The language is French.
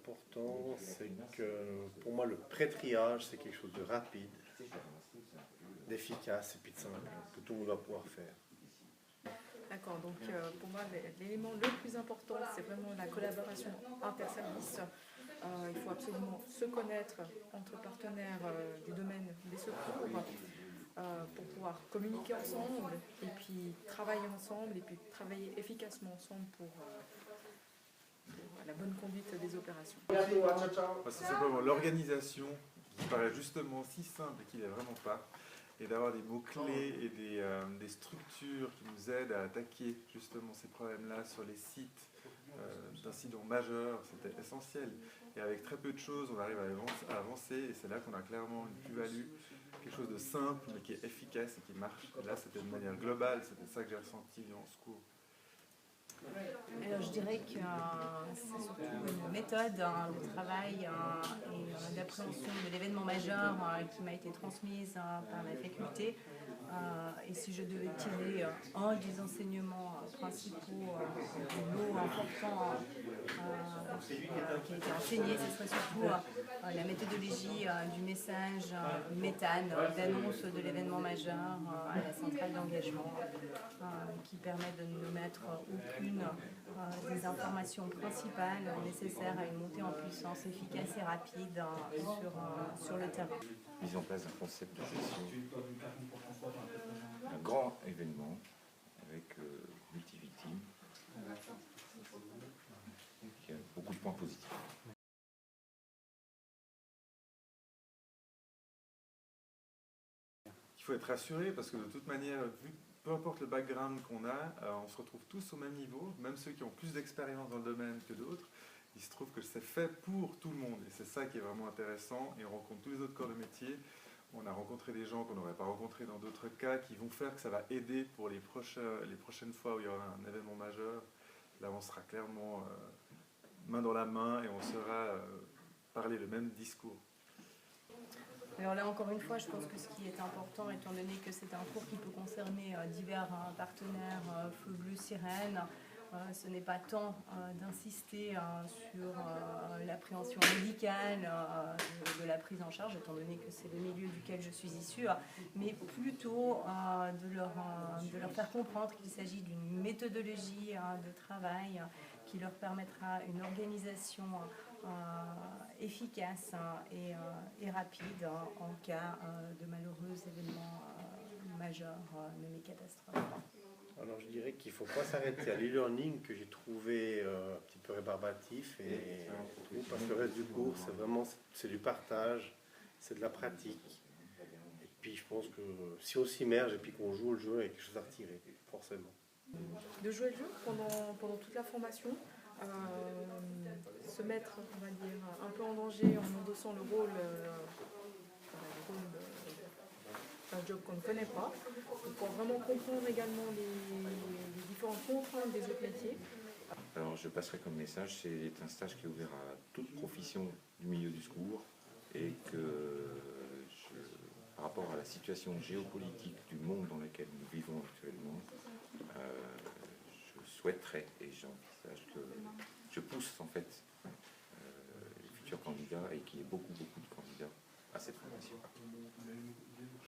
important, c'est que pour moi le pré-triage c'est quelque chose de rapide, d'efficace et puis de simple, que tout le monde va pouvoir faire. D'accord, donc pour moi l'élément le plus important c'est vraiment la collaboration interservices. Il faut absolument se connaître entre partenaires des domaines des secours pour pouvoir communiquer ensemble et puis travailler ensemble et puis travailler efficacement ensemble pour la bonne conduite des opérations. C'est simplement l'organisation qui paraît justement si simple et qui n'est vraiment pas, et d'avoir des mots-clés et des structures qui nous aident à attaquer justement ces problèmes-là sur les sites d'incidents majeurs, c'était essentiel. Et avec très peu de choses, on arrive à avancer et c'est là qu'on a clairement une plus-value, quelque chose de simple mais qui est efficace et qui marche. Et là, c'était de manière globale, c'était ça que j'ai ressenti en secours. Alors je dirais que c'est surtout une méthode de travail et d'appréhension de l'événement majeur qui m'a été transmise par la faculté. Et si je devais tirer un des enseignements principaux du lot important qui a été enseigné, ce serait surtout la méthodologie du message méthane, d'annonce de l'événement majeur à la centrale d'engagement, qui permet de ne mettre aucune des informations principales nécessaires à une montée en puissance efficace et rapide sur le terrain. Mise en place d'un concept de gestion, un grand événement avec multivictimes, qui a beaucoup de points positifs. Il faut être rassuré parce que de toute manière, peu importe le background qu'on a, on se retrouve tous au même niveau, même ceux qui ont plus d'expérience dans le domaine que d'autres. Il se trouve que c'est fait pour tout le monde et c'est ça qui est vraiment intéressant et on rencontre tous les autres corps de métier. On a rencontré des gens qu'on n'aurait pas rencontrés dans d'autres cas qui vont faire que ça va aider pour les prochaines fois où il y aura un événement majeur. Là on sera clairement main dans la main et on saura parler le même discours. Alors là, encore une fois, je pense que ce qui est important, étant donné que c'est un cours qui peut concerner divers partenaires, Feu Bleu, Sirène, ce n'est pas tant d'insister sur l'appréhension médicale de la prise en charge, étant donné que c'est le milieu duquel je suis issue, mais plutôt de leur faire comprendre qu'il s'agit d'une méthodologie de travail qui leur permettra une organisation efficace et rapide en cas de malheureux événements majeurs nommés catastrophes. Alors je dirais qu'il ne faut pas s'arrêter à l'e-learning que j'ai trouvé un petit peu rébarbatif et tout, parce que le reste du cours c'est du partage, c'est de la pratique. Et puis je pense que si on s'immerge et puis qu'on joue le jeu, il y a quelque chose à retirer, forcément. De jouer le jeu pendant toute la formation, se mettre, on va dire, un peu en danger en endossant le rôle d'un job qu'on ne connaît pas, pour vraiment comprendre également les différentes contraintes des autres métiers. Alors je passerai comme message, c'est un stage qui est ouvert à toute profession du milieu du secours et que par rapport à la situation géopolitique du monde dans lequel nous vivons actuellement, je souhaiterais et j'envisage que je pousse en fait les futurs candidats et qu'il y ait beaucoup